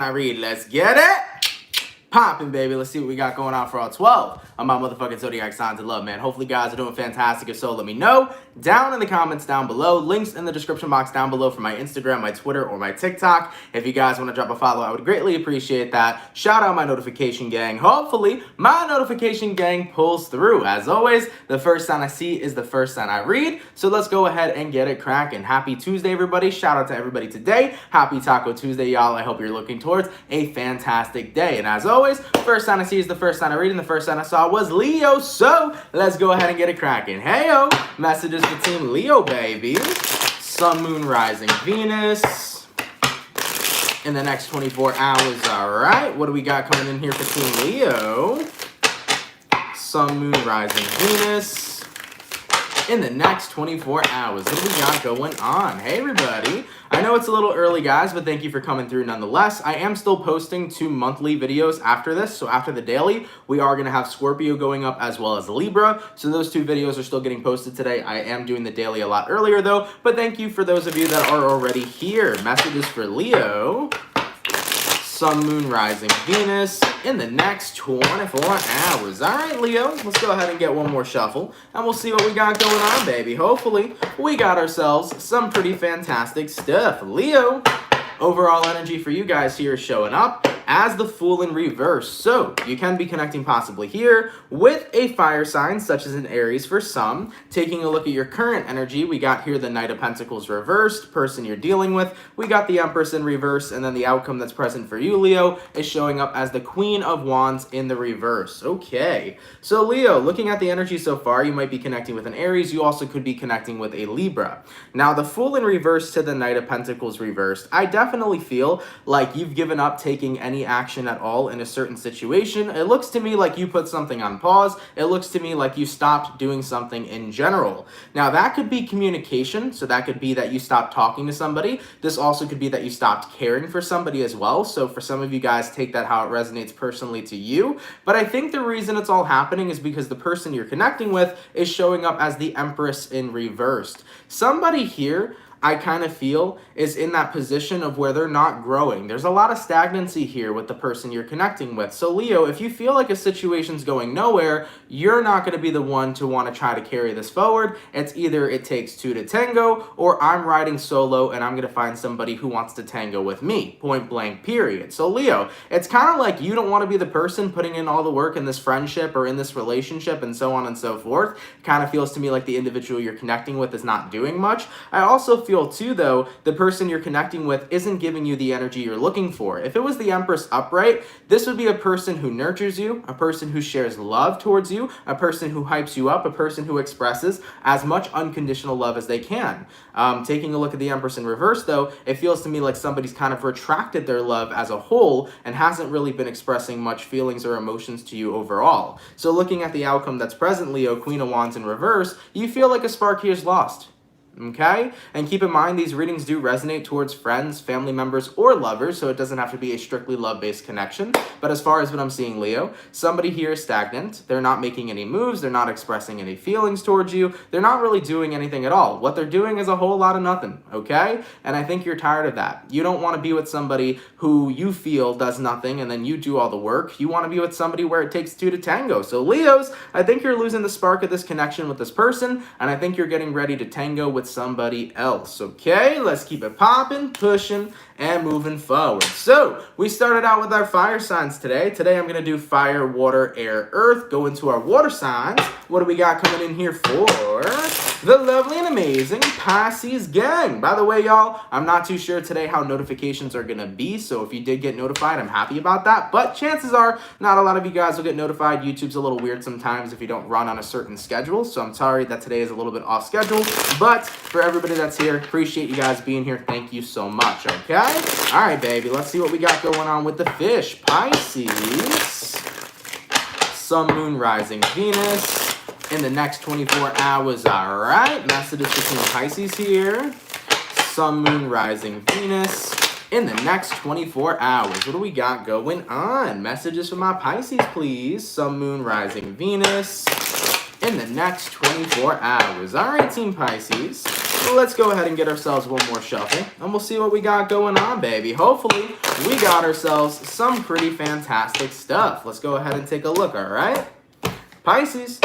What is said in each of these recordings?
I read, let's get it popping, baby. Let's see what we got going on for all 12 of my motherfucking zodiac signs of love, man. Hopefully, guys are doing fantastic. If so, let me know down in the comments down below. Links in the description box down below for my Instagram, my Twitter, or my TikTok. If you guys want to drop a follow, I would greatly appreciate that. Shout out my notification gang. Hopefully, my notification gang pulls through. As always, the first sign I see is the first sign I read. So let's go ahead and get it cracking. Happy Tuesday, everybody. Shout out to everybody today. Happy Taco Tuesday, y'all. I hope you're looking towards a fantastic day. And as always, first sign I see is the first sign I read, and the first sign I saw was Leo. So let's go ahead and get it cracking. Heyo, messages for Team Leo, baby. Sun, Moon, Rising, Venus in the next 24 hours. All right, what do we got coming in here for Team Leo? Sun, Moon, Rising, Venus in the next 24 hours. What do we got going on? Hey, everybody. I know it's a little early, guys, but thank you for coming through nonetheless. I am still posting 2 monthly videos after this. So after the daily, we are going to have Scorpio going up as well as Libra. So those 2 videos are still getting posted today. I am doing the daily a lot earlier, though. But thank you for those of you that are already here. Messages for Leo. Sun, Moon, Rising, Venus in the next 24 hours. All right, Leo, let's go ahead and get one more shuffle, and we'll see what we got going on, baby. Hopefully, we got ourselves some pretty fantastic stuff. Leo, overall energy for you guys here is showing up as the Fool in reverse. So you can be connecting possibly here with a fire sign, such as an Aries for some. Taking a look at your current energy, we got here the Knight of Pentacles reversed, person you're dealing with. We got the Empress in reverse, and then the outcome that's present for you, Leo, is showing up as the Queen of Wands in the reverse. Okay, so Leo, looking at the energy so far, you might be connecting with an Aries. You also could be connecting with a Libra. Now, the Fool in reverse to the Knight of Pentacles reversed, I definitely feel like you've given up taking any action at all in a certain situation. It looks to me like you put something on pause. It looks to me like you stopped doing something in general. Now, that could be communication. So that could be that you stopped talking to somebody. This also could be that you stopped caring for somebody as well. So for some of you guys, take that how it resonates personally to you. But I think the reason it's all happening is because the person you're connecting with is showing up as the Empress in reversed. Somebody here, I kind of feel, is in that position of where they're not growing. There's a lot of stagnancy here with the person you're connecting with. So Leo, if you feel like a situation's going nowhere, you're not going to be the one to want to try to carry this forward. It's either it takes 2 to tango, or I'm riding solo and I'm going to find somebody who wants to tango with me. Point blank, period. So Leo, it's kind of like you don't want to be the person putting in all the work in this friendship or in this relationship and so on and so forth. It kind of feels to me like the individual you're connecting with is not doing much. I also feel too, though, the person you're connecting with isn't giving you the energy you're looking for. If it was the Empress upright, this would be a person who nurtures you, a person who shares love towards you, a person who hypes you up, a person who expresses as much unconditional love as they can. Taking a look at the Empress in reverse, though, it feels to me like somebody's kind of retracted their love as a whole and hasn't really been expressing much feelings or emotions to you overall. So looking at the outcome that's present, Leo, Queen of Wands in reverse, you feel like a spark here is lost. Okay? And keep in mind, these readings do resonate towards friends, family members, or lovers, so it doesn't have to be a strictly love-based connection. But as far as what I'm seeing, Leo, somebody here is stagnant. They're not making any moves. They're not expressing any feelings towards you. They're not really doing anything at all. What they're doing is a whole lot of nothing, okay? And I think you're tired of that. You don't want to be with somebody who you feel does nothing and then you do all the work. You want to be with somebody where it takes 2 to tango. So Leos, I think you're losing the spark of this connection with this person, and I think you're getting ready to tango with somebody else. Okay, let's keep it popping, pushing, and moving forward. So we started out with our fire signs today. Today I'm gonna do fire, water, air, earth. Go into our water signs. What do we got coming in here for the lovely and amazing Pisces gang? By the way, y'all, I'm not too sure today how notifications are gonna be, so if you did get notified, I'm happy about that, but chances are not a lot of you guys will get notified. YouTube's a little weird sometimes if you don't run on a certain schedule, so I'm sorry that today is a little bit off schedule, but for everybody that's here, appreciate you guys being here. Thank you so much, okay? All right, baby, let's see what we got going on with the fish. Pisces, Sun, Moon, Rising, Venus in the next 24 hours. All right, messages between Pisces here. Sun, Moon, Rising, Venus in the next 24 hours. What do we got going on? Messages for my Pisces, please. Sun, Moon, Rising, Venus in the next 24 hours. All right, Team Pisces. let's go ahead and get ourselves one more shuffle, and we'll see what we got going on, baby. Hopefully, we got ourselves some pretty fantastic stuff. Let's go ahead and take a look, all right? Pisces,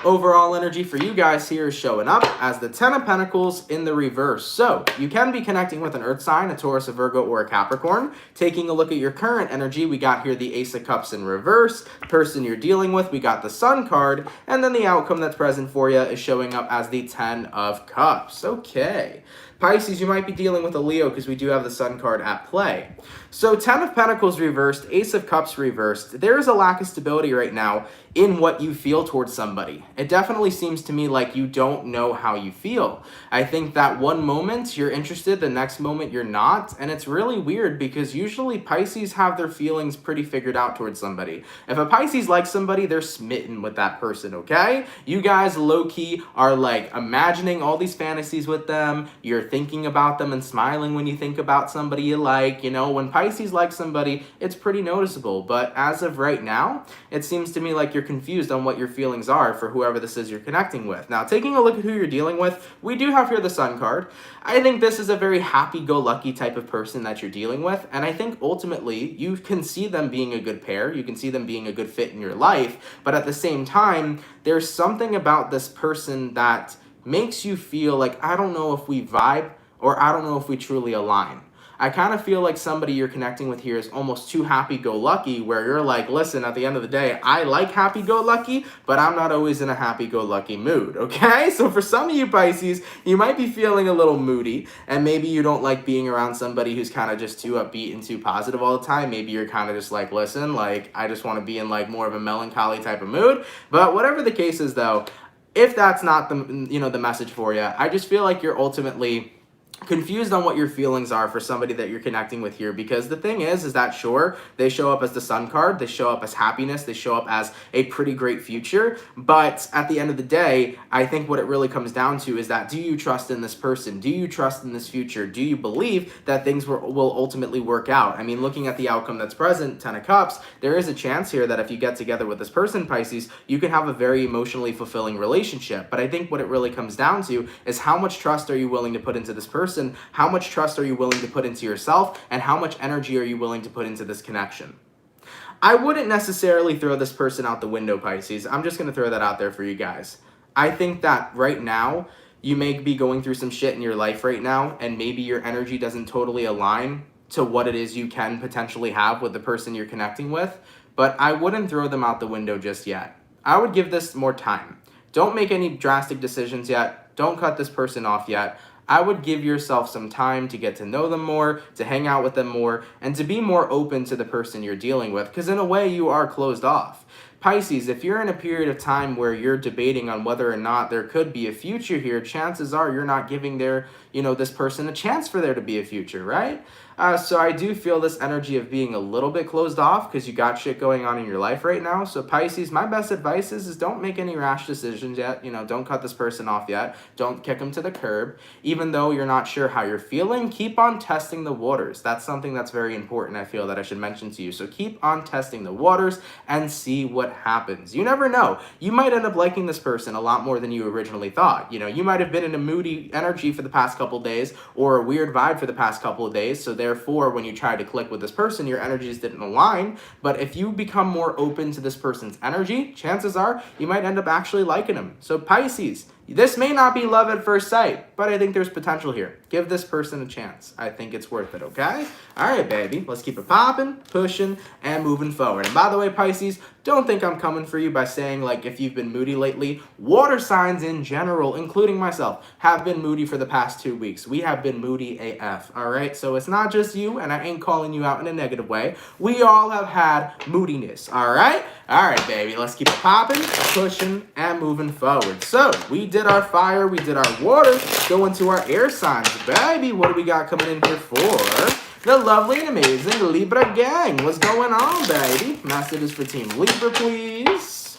overall energy for you guys here is showing up as the Ten of Pentacles in the reverse. So you can be connecting with an earth sign, a Taurus, a Virgo, or a Capricorn. Taking a look at your current energy, we got here the Ace of Cups in reverse. Person you're dealing with, we got the Sun card. And then the outcome that's present for you is showing up as the Ten of Cups. Okay. Pisces, you might be dealing with a Leo because we do have the Sun card at play. So 10 of Pentacles reversed, Ace of Cups reversed. There is a lack of stability right now in what you feel towards somebody. It definitely seems to me like you don't know how you feel. I think that one moment you're interested, the next moment you're not. And it's really weird because usually Pisces have their feelings pretty figured out towards somebody. If a Pisces likes somebody, they're smitten with that person, okay? You guys low-key are like imagining all these fantasies with them. You're thinking about them and smiling when you think about somebody you like. You know, when Pisces likes somebody, it's pretty noticeable. But as of right now, it seems to me like you're confused on what your feelings are for whoever this is you're connecting with. Now, taking a look at who you're dealing with, we do have here the Sun card. I think this is a very happy-go-lucky type of person that you're dealing with, and I think ultimately you can see them being a good pair, you can see them being a good fit in your life, but at the same time, there's something about this person that makes you feel like, I don't know if we vibe, or I don't know if we truly align. I kind of feel like somebody you're connecting with here is almost too happy-go-lucky, where you're like, listen, at the end of the day, I like happy-go-lucky, but I'm not always in a happy-go-lucky mood, okay? So for some of you Pisces, you might be feeling a little moody, and maybe you don't like being around somebody who's kind of just too upbeat and too positive all the time. Maybe you're kind of just like, listen, like, I just want to be in like more of a melancholy type of mood. But whatever the case is though, if that's not the, you know, the message for you, I just feel like you're ultimately confused on what your feelings are for somebody that you're connecting with here, because the thing is that sure, they show up as the Sun card, they show up as happiness, they show up as a pretty great future, but at the end of the day, I think what it really comes down to is that, do you trust in this person? Do you trust in this future? Do you believe that things will ultimately work out? I mean, looking at the outcome that's present, 10 of Cups, there is a chance here that if you get together with this person, Pisces, you can have a very emotionally fulfilling relationship. But I think what it really comes down to is how much trust are you willing to put into this person? How much trust are you willing to put into yourself? And how much energy are you willing to put into this connection? I wouldn't necessarily throw this person out the window, Pisces. I'm just going to throw that out there for you guys. I think that right now, you may be going through some shit in your life right now, and maybe your energy doesn't totally align to what it is you can potentially have with the person you're connecting with, but I wouldn't throw them out the window just yet. I would give this more time. Don't make any drastic decisions yet. Don't cut this person off yet. I would give yourself some time to get to know them more, to hang out with them more, and to be more open to the person you're dealing with, because in a way you are closed off. Pisces, if you're in a period of time where you're debating on whether or not there could be a future here, chances are you're not giving this person a chance for there to be a future, right? So I do feel this energy of being a little bit closed off because you got shit going on in your life right now. So Pisces, my best advice is don't make any rash decisions yet. Don't cut this person off yet. Don't kick them to the curb. Even though you're not sure how you're feeling, keep on testing the waters. That's something that's very important, I feel, that I should mention to you. So keep on testing the waters and see what happens. You never know. You might end up liking this person a lot more than you originally thought. You might have been in a moody energy for the past couple days or a weird vibe for the past couple of days. So therefore, when you try to click with this person, your energies didn't align. But if you become more open to this person's energy, chances are you might end up actually liking them. So Pisces, this may not be love at first sight, but I think there's potential here. Give this person a chance. I think it's worth it, okay? All right, baby. Let's keep it popping, pushing, and moving forward. And by the way, Pisces, don't think I'm coming for you by saying, like, if you've been moody lately. Water signs in general, including myself, have been moody for the past 2 weeks. We have been moody AF, all right? So it's not just you, and I ain't calling you out in a negative way. We all have had moodiness, all right? All right, baby. Let's keep it popping, pushing, and moving forward. So we did our fire, we did our water, go into our air signs. Baby, what do we got coming in here for the lovely and amazing Libra gang? What's going on, baby? Messages for Team Libra, please.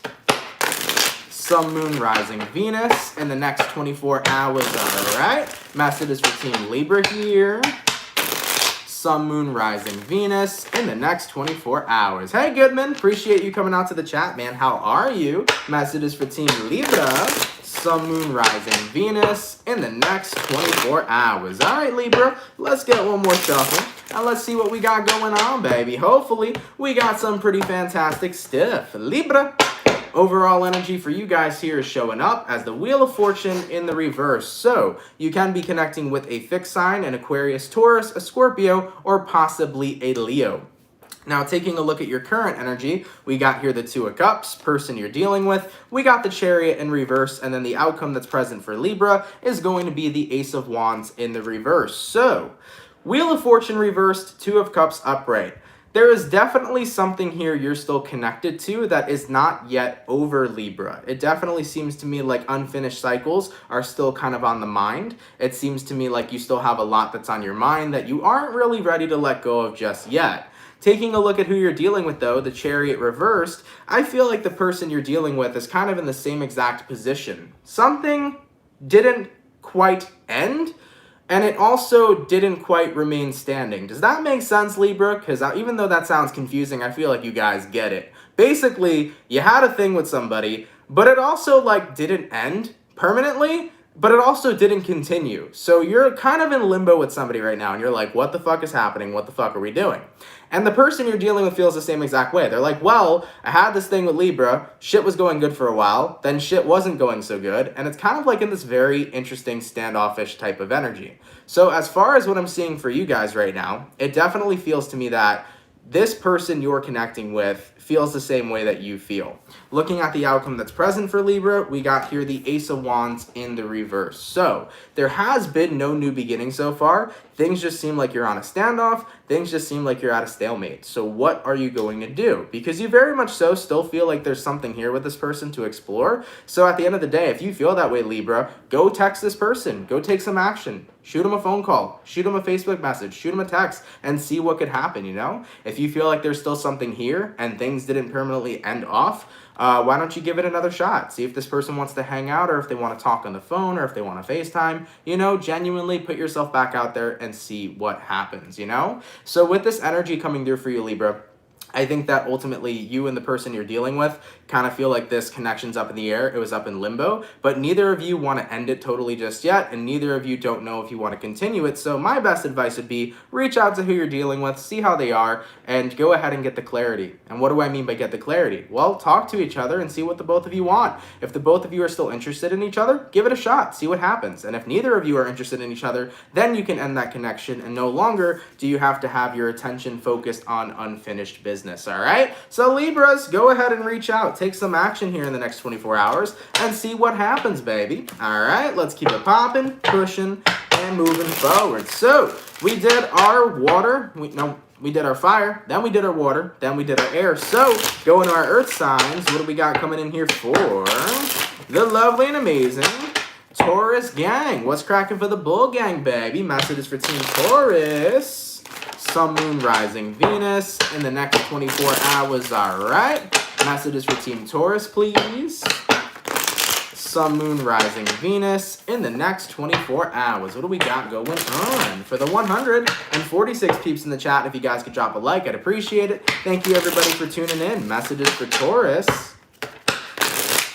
Sun, Moon, Rising, Venus in the next 24 hours, all right? Messages for Team Libra here. Sun, Moon, Rising, Venus in the next 24 hours. Hey, Goodman. Appreciate you coming out to the chat, man. How are you? Messages for Team Libra. Sun, Moon, Rising, Venus in the next 24 hours. All right, Libra, let's get one more shuffle, and let's see what we got going on, baby. Hopefully, we got some pretty fantastic stuff. Libra, overall energy for you guys here is showing up as the Wheel of Fortune in the reverse. So, you can be connecting with a fixed sign, an Aquarius, Taurus, a Scorpio, or possibly a Leo. Now, taking a look at your current energy, we got here the Two of Cups, person you're dealing with. We got the Chariot in reverse, and then the outcome that's present for Libra is going to be the Ace of Wands in the reverse. So, Wheel of Fortune reversed, Two of Cups upright. There is definitely something here you're still connected to that is not yet over, Libra. It definitely seems to me like unfinished cycles are still kind of on the mind. It seems to me like you still have a lot that's on your mind that you aren't really ready to let go of just yet. Taking a look at who you're dealing with, though, the Chariot reversed, I feel like the person you're dealing with is kind of in the same exact position. Something didn't quite end, and it also didn't quite remain standing. Does that make sense, Libra? Because even though that sounds confusing, I feel like you guys get it. Basically, you had a thing with somebody, but it also, like, didn't end permanently, but it also didn't continue. So you're kind of in limbo with somebody right now, and you're like, what the fuck is happening? What the fuck are we doing? And the person you're dealing with feels the same exact way. They're like, well, I had this thing with Libra, shit was going good for a while, then shit wasn't going so good, and it's kind of like in this very interesting standoffish type of energy. So as far as what I'm seeing for you guys right now, it definitely feels to me that this person you're connecting with feels the same way that you feel. Looking at the outcome that's present for Libra, we got here the Ace of Wands in the reverse. So, there has been no new beginning so far. Things just seem like you're on a standoff. Things just seem like you're at a stalemate. So what are you going to do? Because you very much so still feel like there's something here with this person to explore. So at the end of the day, if you feel that way, Libra, go text this person. Go take some action. Shoot them a phone call. Shoot them a Facebook message. Shoot them a text and see what could happen, you know? If you feel like there's still something here and things didn't permanently end off, why don't you give it another shot? See if this person wants to hang out, or if they want to talk on the phone, or if they want to FaceTime. You know, genuinely put yourself back out there and see what happens, you know? So with this energy coming through for you, Libra, I think that ultimately you and the person you're dealing with kind of feel like this connection's up in the air. It was up in limbo, but neither of you want to end it totally just yet, and neither of you don't know if you want to continue it. So my best advice would be reach out to who you're dealing with, see how they are, and go ahead and get the clarity. And what do I mean by get the clarity? Well, talk to each other and see what the both of you want. If the both of you are still interested in each other, give it a shot, see what happens. And if neither of you are interested in each other, then you can end that connection, and no longer do you have to have your attention focused on unfinished business, all right? So Libras, go ahead and reach out. Take some action here in the next 24 hours and see what happens, baby. All right, let's keep it popping, pushing, and moving forward. So we did our water. We did our fire, then we did our water, then we did our air. So going to our earth signs, what do we got coming in here for the lovely and amazing Taurus gang? What's cracking for the bull gang, baby? Messages for Team Taurus. Sun, Moon, Rising, Venus in the next 24 hours, all right? Messages for Team Taurus, please. Sun, Moon, Rising, Venus in the next 24 hours. What do we got going on? For the 146 peeps in the chat, if you guys could drop a like, I'd appreciate it. Thank you, everybody, for tuning in. Messages for Taurus.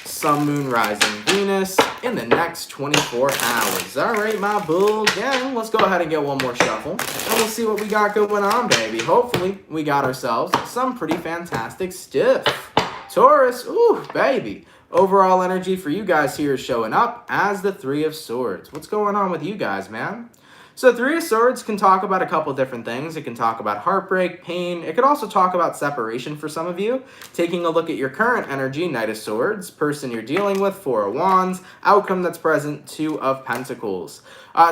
Sun, Moon, Rising, Venus in the next 24 hours. All right, my bull gang, let's go ahead and get one more shuffle, and we'll see what we got going on, baby. Hopefully, we got ourselves some pretty fantastic stuff. Taurus, ooh, baby. Overall energy for you guys here is showing up as the Three of Swords. What's going on with you guys, man? So Three of Swords can talk about a couple different things. It can talk about heartbreak, pain. It could also talk about separation for some of you. Taking a look at your current energy, Knight of Swords, person you're dealing with, Four of Wands, outcome that's present, Two of Pentacles.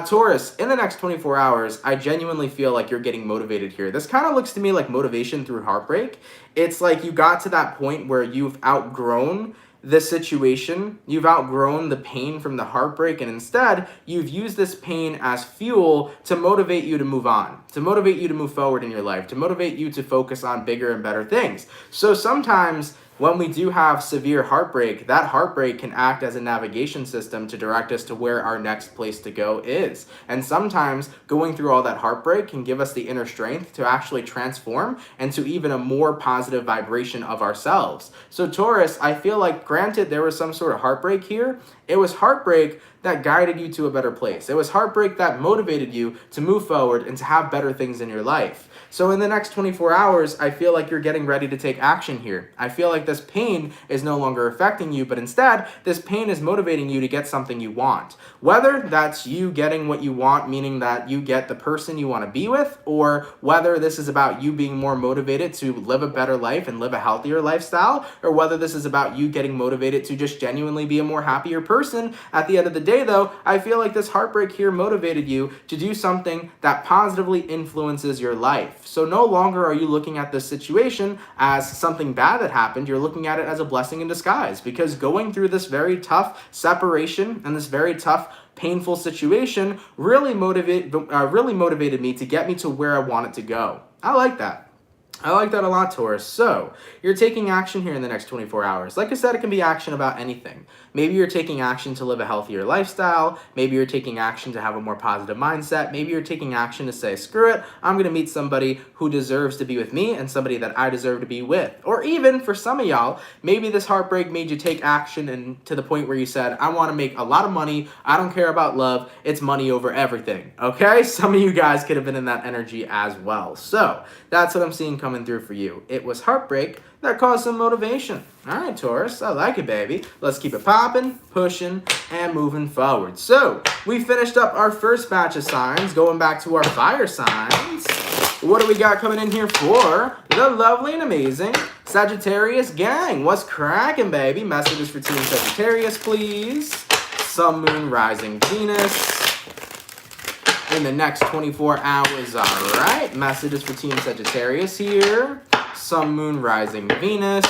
Taurus, in the next 24 hours, I genuinely feel like you're getting motivated here. This kind of looks to me like motivation through heartbreak. It's like you got to that point where you've outgrown the situation, you've outgrown the pain from the heartbreak, and instead you've used this pain as fuel to motivate you to move on, to motivate you to move forward in your life, to motivate you to focus on bigger and better things. So sometimes when we do have severe heartbreak, that heartbreak can act as a navigation system to direct us to where our next place to go is. And sometimes going through all that heartbreak can give us the inner strength to actually transform into even a more positive vibration of ourselves. So Taurus, I feel like, granted there was some sort of heartbreak here, it was heartbreak that guided you to a better place. It was heartbreak that motivated you to move forward and to have better things in your life. So in the next 24 hours, I feel like you're getting ready to take action here. I feel like this pain is no longer affecting you, but instead, this pain is motivating you to get something you want. Whether that's you getting what you want, meaning that you get the person you want to be with, or whether this is about you being more motivated to live a better life and live a healthier lifestyle, or whether this is about you getting motivated to just genuinely be a more happier person. At the end of the day, though, I feel like this heartbreak here motivated you to do something that positively influences your life. So no longer are you looking at this situation as something bad that happened. You're looking at it as a blessing in disguise, because going through this very tough separation and this very tough, painful situation really motivated me to get me to where I wanted to go. I like that. I like that a lot, Taurus. So, you're taking action here in the next 24 hours. Like I said, it can be action about anything. Maybe you're taking action to live a healthier lifestyle. Maybe you're taking action to have a more positive mindset. Maybe you're taking action to say, screw it, I'm going to meet somebody who deserves to be with me and somebody that I deserve to be with. Or even, for some of y'all, maybe this heartbreak made you take action and to the point where you said, I want to make a lot of money. I don't care about love. It's money over everything. Okay? Some of you guys could have been in that energy as well. So, that's what I'm seeing coming through for you. It was heartbreak that caused some motivation. All right, Taurus, I like it, baby. Let's keep it popping, pushing, and moving forward. So, we finished up our first batch of signs, going back to our fire signs. What do we got coming in here for the lovely and amazing Sagittarius gang? What's cracking, baby? Messages for Team Sagittarius, please. Sun, Moon, Rising, Venus. In the next 24 hours, all right. Messages for Team Sagittarius here. Sun, Moon, Rising, Venus.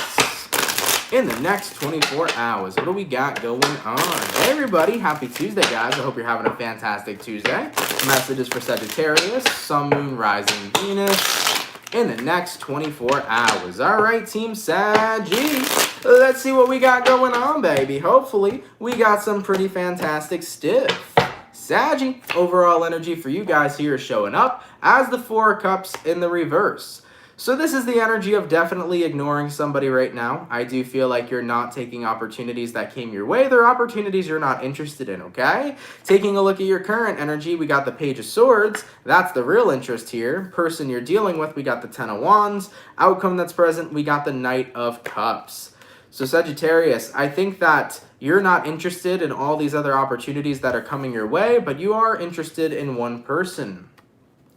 In the next 24 hours, what do we got going on? Hey, everybody. Happy Tuesday, guys. I hope you're having a fantastic Tuesday. Messages for Sagittarius. Sun, Moon, Rising, Venus. In the next 24 hours. All right, Team Saggy. Let's see what we got going on, baby. Hopefully, we got some pretty fantastic stuff. Saggy, overall energy for you guys here is showing up as the Four of Cups in the reverse. So this is the energy of definitely ignoring somebody right now. I do feel like you're not taking opportunities that came your way. They're opportunities you're not interested in, okay? Taking a look at your current energy, we got the Page of Swords. That's the real interest here. Person you're dealing with, we got the Ten of Wands. Outcome that's present, we got the Knight of Cups. So Sagittarius, I think that you're not interested in all these other opportunities that are coming your way, but you are interested in one person,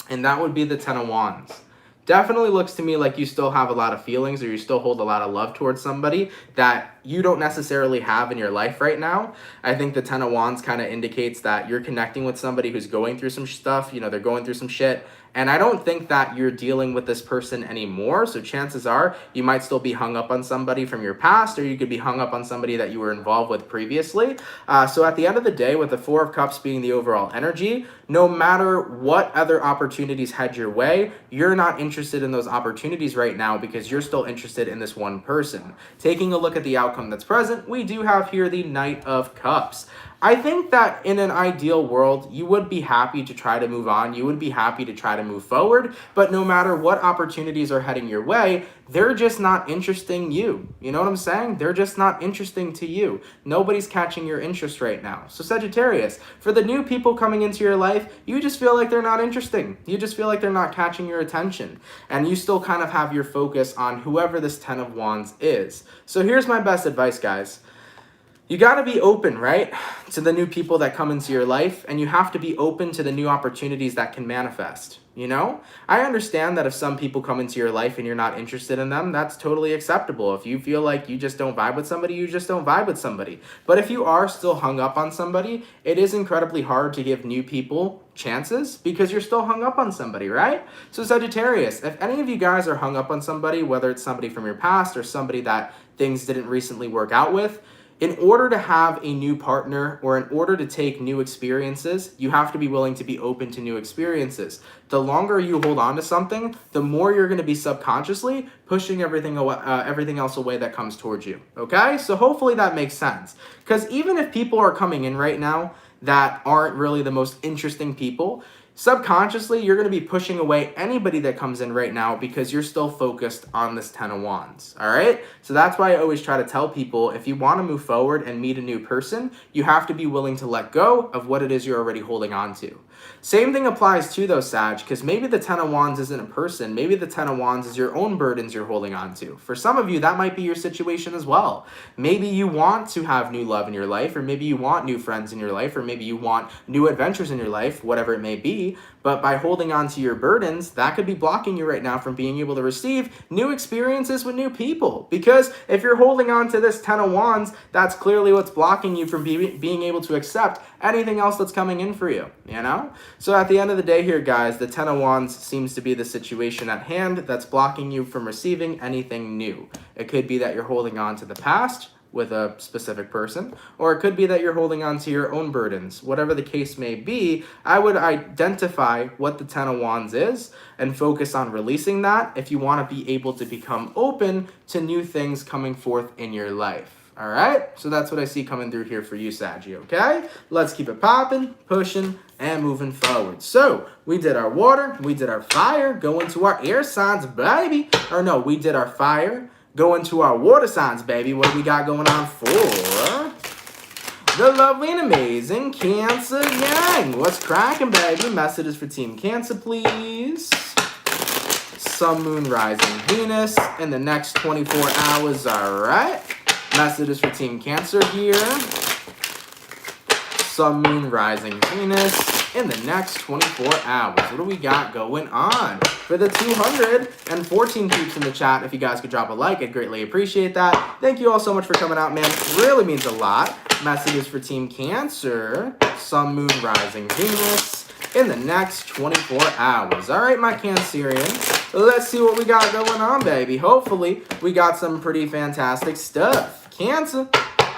and that would be the Ten of Wands. Definitely looks to me like you still have a lot of feelings, or you still hold a lot of love towards somebody that you don't necessarily have in your life right now. I think the Ten of Wands kind of indicates that you're connecting with somebody who's going through some stuff. You know, they're going through some shit. And I don't think that you're dealing with this person anymore. So chances are you might still be hung up on somebody from your past, or you could be hung up on somebody that you were involved with previously. So at the end of the day, with the Four of Cups being the overall energy, no matter what other opportunities head your way, you're not interested in those opportunities right now because you're still interested in this one person. Taking a look at the outcome that's present, we do have here the Knight of Cups. I think that in an ideal world, you would be happy to try to move on. You would be happy to try to move forward. But no matter what opportunities are heading your way, they're just not interesting you. You know what I'm saying? They're just not interesting to you. Nobody's catching your interest right now. So Sagittarius, for the new people coming into your life, you just feel like they're not interesting. You just feel like they're not catching your attention. And you still kind of have your focus on whoever this Ten of Wands is. So here's my best advice, guys. You got to be open, right, to the new people that come into your life, and you have to be open to the new opportunities that can manifest, you know? I understand that if some people come into your life and you're not interested in them, that's totally acceptable. If you feel like you just don't vibe with somebody, you just don't vibe with somebody. But if you are still hung up on somebody, it is incredibly hard to give new people chances because you're still hung up on somebody, right? So Sagittarius, if any of you guys are hung up on somebody, whether it's somebody from your past or somebody that things didn't recently work out with, In order to have a new partner or in order to take new experiences, you have to be willing to be open to new experiences. The longer you hold on to something, the more you're going to be subconsciously pushing everything else away that comes towards you. Okay? So hopefully that makes sense. Because even if people are coming in right now that aren't really the most interesting people, subconsciously, you're going to be pushing away anybody that comes in right now because you're still focused on this 10 of Wands, all right? So that's why I always try to tell people, if you want to move forward and meet a new person, you have to be willing to let go of what it is you're already holding on to. Same thing applies to those, Sag, because maybe the 10 of Wands isn't a person. Maybe the 10 of Wands is your own burdens you're holding on to. For some of you, that might be your situation as well. Maybe you want to have new love in your life, or maybe you want new friends in your life, or maybe you want new adventures in your life, whatever it may be. But by holding on to your burdens, that could be blocking you right now from being able to receive new experiences with new people. Because if you're holding on to this 10 of Wands, that's clearly what's blocking you from being able to accept anything else that's coming in for you, you know? So at the end of the day here, guys, the 10 of Wands seems to be the situation at hand that's blocking you from receiving anything new. It could be that you're holding on to the past with a specific person, or it could be that you're holding on to your own burdens. Whatever the case may be, I would identify what the 10 of Wands is and focus on releasing that if you want to be able to become open to new things coming forth in your life. All right, so that's what I see coming through here for you, Saggy, okay? Let's keep it popping, pushing, and moving forward. So we did our water, we did our fire, go into our air signs, baby. Or no, we did our fire, go into our water signs, baby. What do we got going on for the lovely and amazing Cancer gang? What's cracking, baby? Messages for Team Cancer, please. Sun, Moon, Rising, Venus in the next 24 hours, all right? Messages for Team Cancer here. Sun, Moon, Rising, Venus in the next 24 hours. What do we got going on? For the 214 peeps in the chat, if you guys could drop a like, I'd greatly appreciate that. Thank you all so much for coming out, man. It really means a lot. Messages for Team Cancer. Sun, Moon, Rising, Venus in the next 24 hours. All right, my Cancerians, let's see what we got going on, baby. Hopefully, we got some pretty fantastic stuff. Cancer,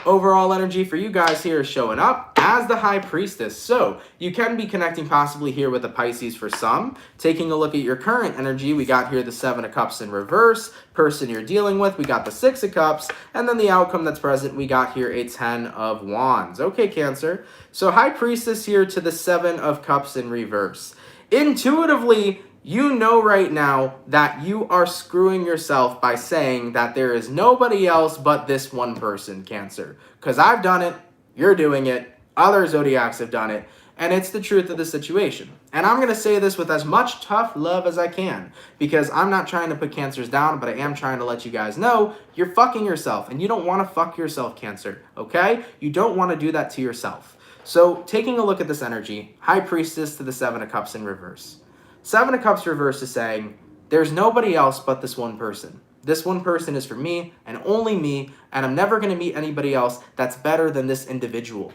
overall energy for you guys here is showing up as the High Priestess. So you can be connecting possibly here with the Pisces for some. Taking a look at your current energy, we got here the 7 of Cups in reverse. Person you're dealing with, we got the 6 of Cups. And then the outcome that's present, we got here a 10 of Wands. Okay, Cancer. So High Priestess here to the 7 of Cups in reverse. Intuitively, you know right now that you are screwing yourself by saying that there is nobody else but this one person, Cancer. Because I've done it, you're doing it, other zodiacs have done it, and it's the truth of the situation. And I'm going to say this with as much tough love as I can, because I'm not trying to put Cancers down, but I am trying to let you guys know you're fucking yourself, and you don't want to fuck yourself, Cancer, okay? You don't want to do that to yourself. So taking a look at this energy, High Priestess to the 7 of Cups in reverse. 7 of Cups reverse is saying, there's nobody else but this one person. This one person is for me and only me, and I'm never going to meet anybody else that's better than this individual.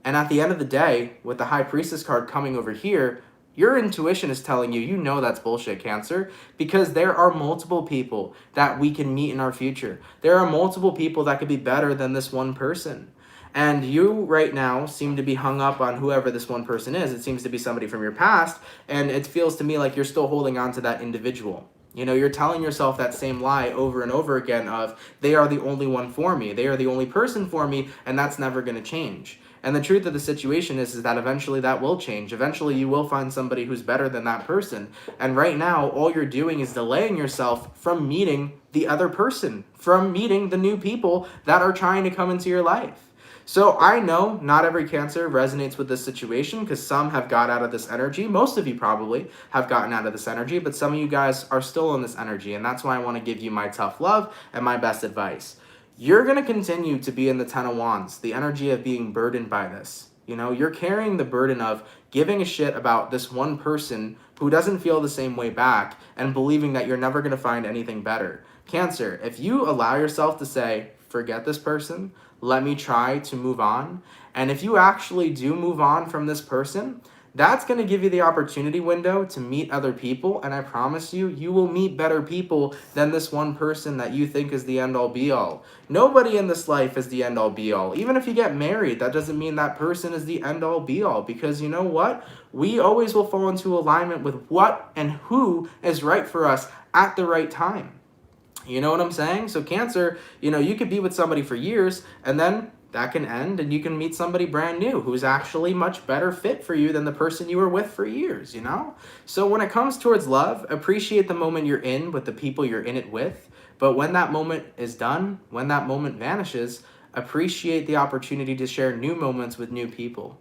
And at the end of the day, with the High Priestess card coming over here, your intuition is telling you, you know that's bullshit, Cancer, because there are multiple people that we can meet in our future. There are multiple people that could be better than this one person. And you right now seem to be hung up on whoever this one person is. It seems to be somebody from your past, and it feels to me like you're still holding on to that individual. You know, you're telling yourself that same lie over and over again of, they are the only one for me, they are the only person for me, and that's never going to change. And the truth of the situation is that eventually that will change. Eventually you will find somebody who's better than that person. And right now, all you're doing is delaying yourself from meeting the other person, from meeting the new people that are trying to come into your life. So I know not every Cancer resonates with this situation, because some have got out of this energy. Most of you probably have gotten out of this energy, but some of you guys are still in this energy, and that's why I want to give you my tough love and my best advice. You're going to continue to be in the 10 of Wands, the energy of being burdened by this. You know, you're carrying the burden of giving a shit about this one person who doesn't feel the same way back and believing that you're never going to find anything better. Cancer, if you allow yourself to say, forget this person, let me try to move on. And if you actually do move on from this person, that's going to give you the opportunity window to meet other people. And I promise you, you will meet better people than this one person that you think is the end all be all. Nobody in this life is the end all be all. Even if you get married, that doesn't mean that person is the end all be all, because you know what? We always will fall into alignment with what and who is right for us at the right time. You know what I'm saying? So Cancer, you could be with somebody for years and then that can end and you can meet somebody brand new who's actually much better fit for you than the person you were with for years, So when it comes towards love, appreciate the moment you're in with the people you're in it with. But when that moment is done, when that moment vanishes, appreciate the opportunity to share new moments with new people,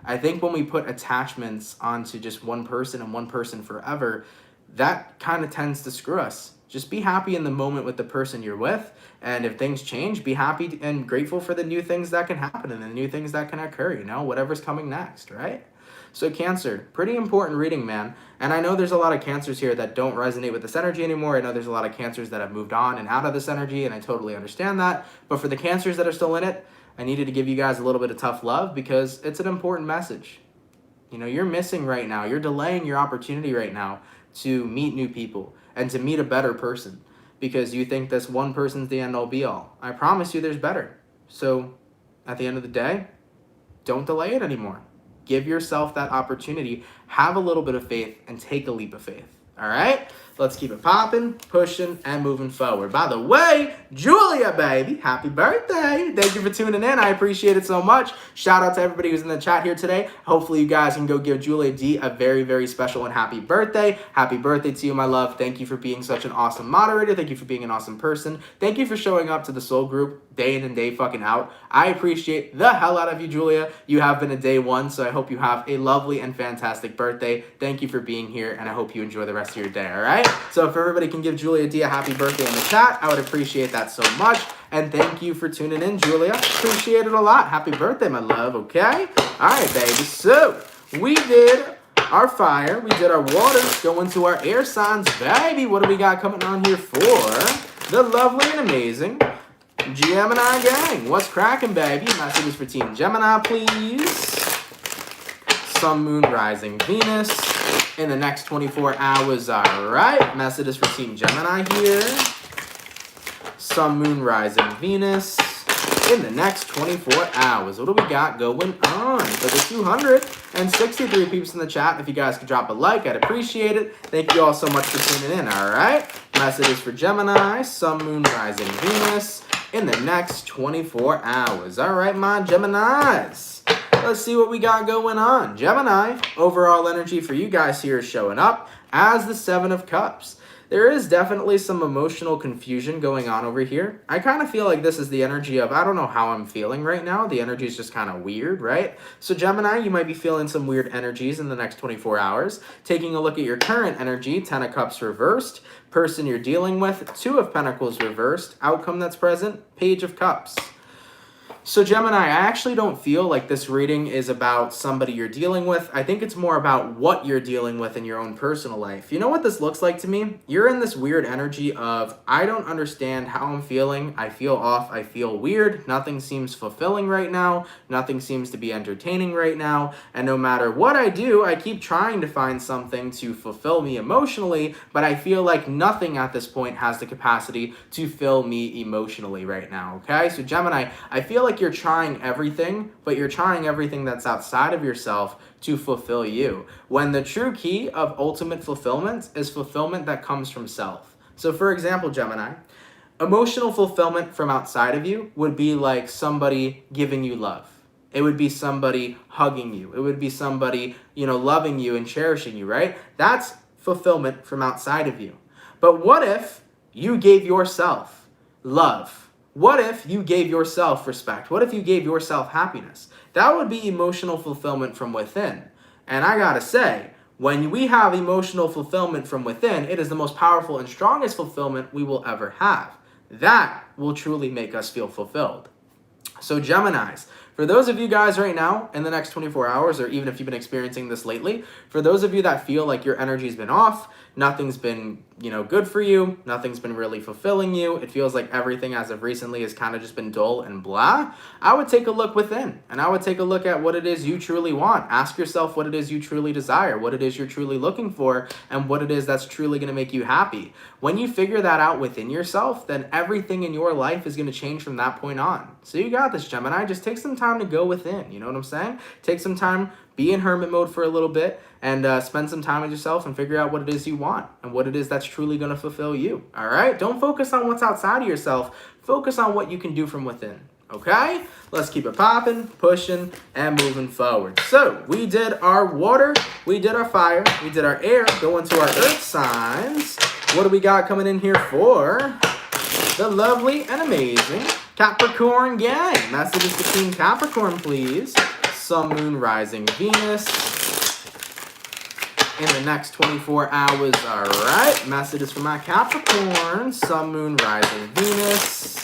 I think when we put attachments onto just one person and one person forever, that kind of tends to screw us. Just be happy in the moment with the person you're with. And if things change, be happy and grateful for the new things that can happen and the new things that can occur, whatever's coming next, right? So Cancer, pretty important reading, man. And I know there's a lot of Cancers here that don't resonate with this energy anymore. I know there's a lot of Cancers that have moved on and out of this energy, and I totally understand that. But for the Cancers that are still in it, I needed to give you guys a little bit of tough love because it's an important message. You're missing right now. You're delaying your opportunity right now to meet new people and to meet a better person because you think this one person's the end all be all. I promise you there's better. So at the end of the day, don't delay it anymore. Give yourself that opportunity. Have a little bit of faith and take a leap of faith. All right? Let's keep it popping, pushing, and moving forward. By the way, Julia, baby, happy birthday. Thank you for tuning in. I appreciate it so much. Shout out to everybody who's in the chat here today. Hopefully you guys can go give Julia D a very, very special and happy birthday. Happy birthday to you, my love. Thank you for being such an awesome moderator. Thank you for being an awesome person. Thank you for showing up to the Soul Group day in and day fucking out. I appreciate the hell out of you, Julia. You have been a day one, so I hope you have a lovely and fantastic birthday. Thank you for being here, and I hope you enjoy the rest of your day, all right? So if everybody can give Julia D a happy birthday in the chat, I would appreciate that so much. And thank you for tuning in, Julia. Appreciate it a lot. Happy birthday, my love, okay? All right, baby. So we did our fire. We did our water. Go into our air signs, baby. What do we got coming on here for the lovely and amazing Gemini gang? What's cracking, baby? Messages for Team Gemini, please. Sun, Moon, Rising, Venus in the next 24 hours. All right. Messages for Team Gemini here. Sun, Moon, Rising, Venus in the next 24 hours. What do we got going on? For the 263 peeps in the chat, if you guys could drop a like, I'd appreciate it. Thank you all so much for tuning in, all right? Messages for Gemini, Sun, Moon, Rising, Venus in the next 24 hours. All right, my Geminis. Let's see what we got going on. Gemini, overall energy for you guys here is showing up as the Seven of Cups. There is definitely some emotional confusion going on over here. I kind of feel like this is the energy of, I don't know how I'm feeling right now. The energy is just kind of weird, right? So Gemini, you might be feeling some weird energies in the next 24 hours. Taking a look at your current energy, 10 of Cups reversed. Person you're dealing with, 2 of Pentacles reversed. Outcome that's present, Page of Cups. So Gemini, I actually don't feel like this reading is about somebody you're dealing with. I think it's more about what you're dealing with in your own personal life. You know what this looks like to me? You're in this weird energy of, I don't understand how I'm feeling. I feel off. I feel weird. Nothing seems fulfilling right now. Nothing seems to be entertaining right now. And no matter what I do, I keep trying to find something to fulfill me emotionally, but I feel like nothing at this point has the capacity to fill me emotionally right now, okay? So Gemini, I feel like you're trying everything, but you're trying everything that's outside of yourself to fulfill you. When the true key of ultimate fulfillment is fulfillment that comes from self. So for example, Gemini, emotional fulfillment from outside of you would be like somebody giving you love. It would be somebody hugging you. It would be somebody, loving you and cherishing you, right? That's fulfillment from outside of you. But what if you gave yourself love? What if you gave yourself respect? What if you gave yourself happiness? That would be emotional fulfillment from within. And I gotta say, when we have emotional fulfillment from within, it is the most powerful and strongest fulfillment we will ever have. That will truly make us feel fulfilled. So Geminis, for those of you guys right now in the next 24 hours, or even if you've been experiencing this lately, for those of you that feel like your energy's been off, nothing's been, you know, good for you. Nothing's been really fulfilling you. It feels like everything as of recently has kind of just been dull and blah. I would take a look within, and I would take a look at what it is you truly want. Ask yourself what it is you truly desire, what it is you're truly looking for, and what it is that's truly going to make you happy. When you figure that out within yourself, then everything in your life is going to change from that point on. So you got this, Gemini. Just take some time to go within. You know what I'm saying? Take some time, be in hermit mode for a little bit, and spend some time with yourself and figure out what it is you want and what it is that's truly going to fulfill you. All right? Don't focus on what's outside of yourself. Focus on what you can do from within. Okay? Let's keep it popping, pushing, and moving forward. So we did our water, we did our fire, we did our air, go into our earth signs. What do we got coming in here for the lovely and amazing Capricorn gang? Messages between Capricorn, please. Sun, Moon, Rising, Venus. In the next 24 hours, all right. Messages for my Capricorn. Sun, Moon, Rising, Venus.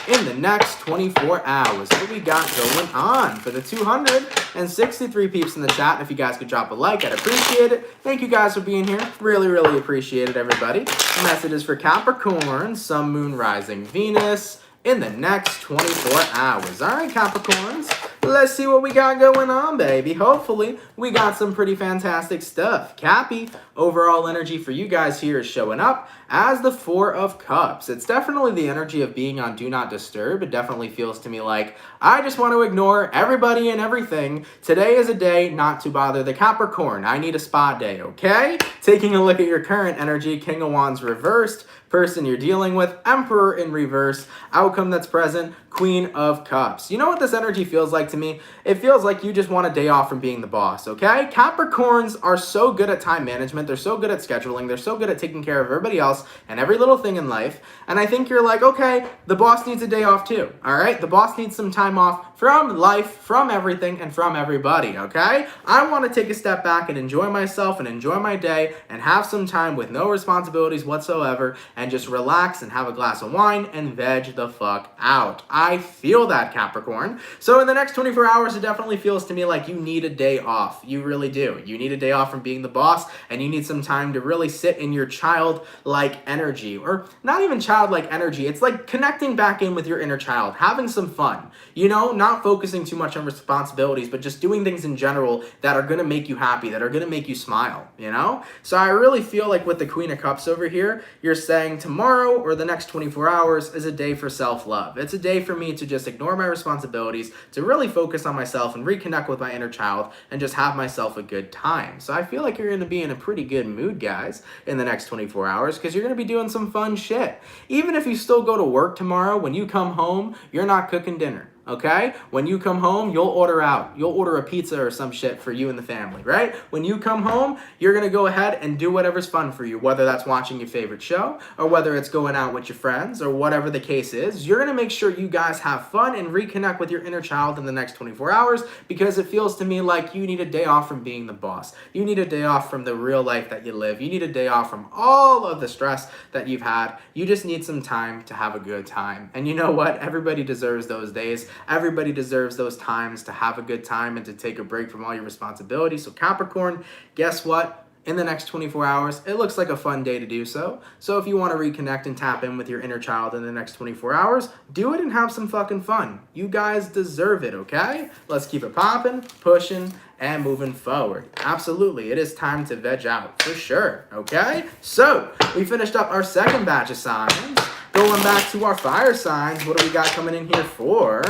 In the next 24 hours, what do we got going on? For the 263 peeps in the chat, if you guys could drop a like, I'd appreciate it. Thank you guys for being here. Really, really appreciate it, everybody. Messages for Capricorn. Sun, Moon, Rising, Venus. In the next 24 hours. All right, Capricorns. Let's see what we got going on, baby. Hopefully, we got some pretty fantastic stuff. Cappy, overall energy for you guys here is showing up as the Four of Cups. It's definitely the energy of being on Do Not Disturb. It definitely feels to me like I just want to ignore everybody and everything. Today is a day not to bother the Capricorn. I need a spa day, okay? Taking a look at your current energy, King of Wands reversed, person you're dealing with, Emperor in reverse, outcome that's present, Queen of Cups. You know what this energy feels like to me? It feels like you just want a day off from being the boss, okay? Capricorns are so good at time management. They're so good at scheduling. They're so good at taking care of everybody else and every little thing in life. And I think you're like, okay, the boss needs a day off too, all right? The boss needs some time off from life, from everything, and from everybody, okay? I want to take a step back and enjoy myself and enjoy my day and have some time with no responsibilities whatsoever and just relax and have a glass of wine and veg the fuck out. I feel that, Capricorn. So in the next 24 hours, it definitely feels to me like you need a day off. You really do. You need a day off from being the boss, and you need some time to really sit in your childlike energy, or not even childlike energy. It's like connecting back in with your inner child, having some fun, you know, not focusing too much on responsibilities, but just doing things in general that are going to make you happy, that are going to make you smile, you know? So I really feel like with the Queen of Cups over here, you're saying tomorrow or the next 24 hours is a day for self-love. It's a day for me to just ignore my responsibilities, to really focus on myself and reconnect with my inner child and just have myself a good time. So I feel like you're going to be in a pretty good mood, guys, in the next 24 hours because you're going to be doing some fun shit. Even if you still go to work tomorrow, when you come home, you're not cooking dinner. Okay? When you come home, you'll order out. You'll order a pizza or some shit for you and the family, right? When you come home, you're going to go ahead and do whatever's fun for you, whether that's watching your favorite show or whether it's going out with your friends or whatever the case is. You're going to make sure you guys have fun and reconnect with your inner child in the next 24 hours because it feels to me like you need a day off from being the boss. You need a day off from the real life that you live. You need a day off from all of the stress that you've had. You just need some time to have a good time. And you know what? Everybody deserves those days. Everybody deserves those times to have a good time and to take a break from all your responsibilities. So Capricorn, guess what? In the next 24 hours, it looks like a fun day to do so. So if you want to reconnect and tap in with your inner child in the next 24 hours, do it and have some fucking fun. You guys deserve it, okay? Let's keep it popping, pushing, and moving forward. Absolutely, it is time to veg out, for sure, okay? So, we finished up our second batch of signs. Going back to our fire signs, what do we got coming in here for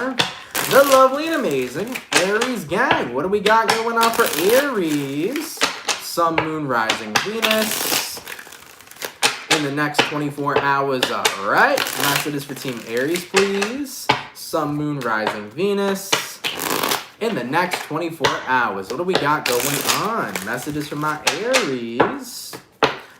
the lovely and amazing Aries gang? What do we got going on for Aries? Sun, Moon, Rising, Venus. In the next 24 hours, all right. Messages for Team Aries, please. Sun, Moon, Rising, Venus. In the next 24 hours, what do we got going on? Messages for my Aries.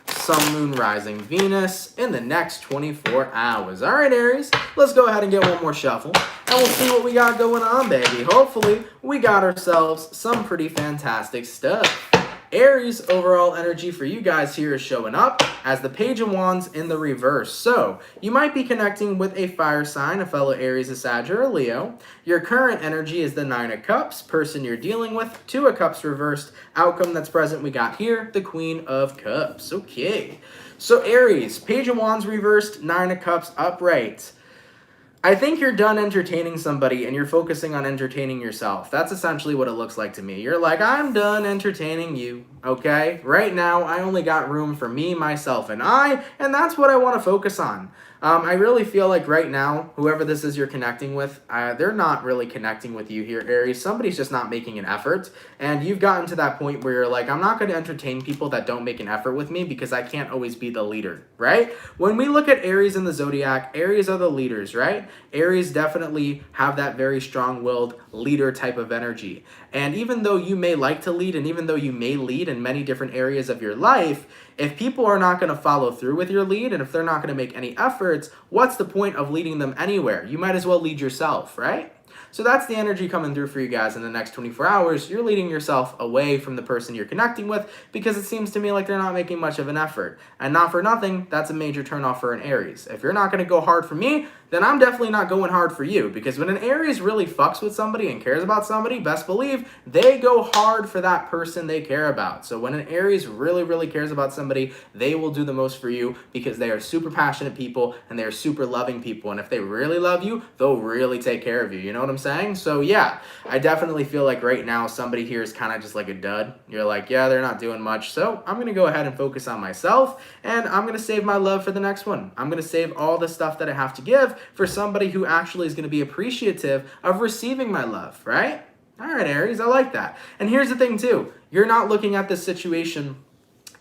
Sun, Moon, Rising, Venus in the next 24 hours. All right, Aries, let's go ahead and get one more shuffle, and we'll see what we got going on, baby. Hopefully, we got ourselves some pretty fantastic stuff. Aries, overall energy for you guys here is showing up as the Page of Wands in the reverse. So you might be connecting with a fire sign, a fellow Aries, a Sag, or a Leo. Your current energy is the Nine of Cups. Person you're dealing with, Two of Cups reversed. Outcome that's present, we got here, the Queen of Cups. Okay. So Aries, Page of Wands reversed, Nine of Cups upright. I think you're done entertaining somebody and you're focusing on entertaining yourself. That's essentially what it looks like to me. You're like, I'm done entertaining you, okay? Right now, I only got room for me, myself, and I, and that's what I want to focus on. I really feel like right now, whoever this is you're connecting with, they're not really connecting with you here, Aries. Somebody's just not making an effort, and you've gotten to that point where you're like, I'm not going to entertain people that don't make an effort with me because I can't always be the leader, right? When we look at Aries in the zodiac, Aries are the leaders, right? Aries definitely have that very strong-willed leader type of energy. And even though you may like to lead, and even though you may lead in many different areas of your life, if people are not going to follow through with your lead, and if they're not going to make any efforts, what's the point of leading them anywhere? You might as well lead yourself, right? So that's the energy coming through for you guys in the next 24 hours. You're leading yourself away from the person you're connecting with because it seems to me like they're not making much of an effort. And not for nothing, that's a major turnoff for an Aries. If you're not going to go hard for me, then I'm definitely not going hard for you, because when an Aries really fucks with somebody and cares about somebody, best believe they go hard for that person they care about. So when an Aries really, really cares about somebody, they will do the most for you because they are super passionate people and they are super loving people. And if they really love you, they'll really take care of you. You know what I'm saying? So yeah, I definitely feel like right now somebody here is kind of just like a dud. You're like, yeah, they're not doing much. So I'm going to go ahead and focus on myself, and I'm going to save my love for the next one. I'm going to save all the stuff that I have to give for somebody who actually is going to be appreciative of receiving my love, right? All right, Aries, I like that. And here's the thing too. You're not looking at this situation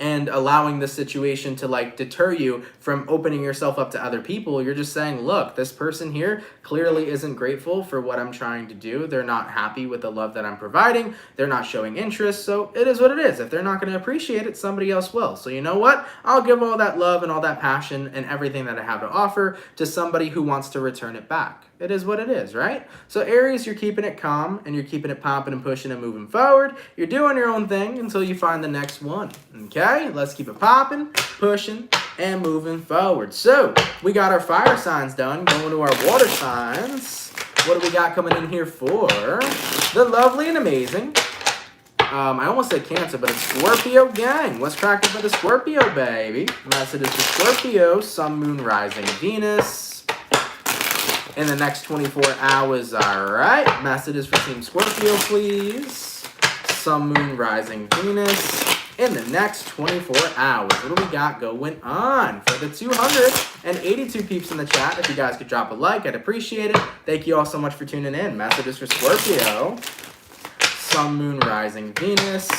and allowing this situation to like deter you from opening yourself up to other people. You're just saying, look, this person here clearly isn't grateful for what I'm trying to do. They're not happy with the love that I'm providing. They're not showing interest. So it is what it is. If they're not going to appreciate it, somebody else will. So you know what? I'll give all that love and all that passion and everything that I have to offer to somebody who wants to return it back. It is what it is, right? So Aries, you're keeping it calm and you're keeping it popping and pushing and moving forward. You're doing your own thing until you find the next one. Okay, let's keep it popping, pushing, and moving forward. So we got our fire signs done. Going to our water signs. What do we got coming in here for the lovely and amazing? I almost said Cancer, but it's Scorpio gang. Let's crack it for the Scorpio, baby. Message is for Scorpio, Sun, Moon, Rising, Venus in the next 24 hours. All right. Messages for Team Scorpio, please. Sun, Moon, Rising, Venus in the next 24 hours. What do we got going on for the 282 peeps in the chat? If you guys could drop a like, I'd appreciate it. Thank you all so much for tuning in. Messages for Scorpio. Sun, Moon, Rising, Venus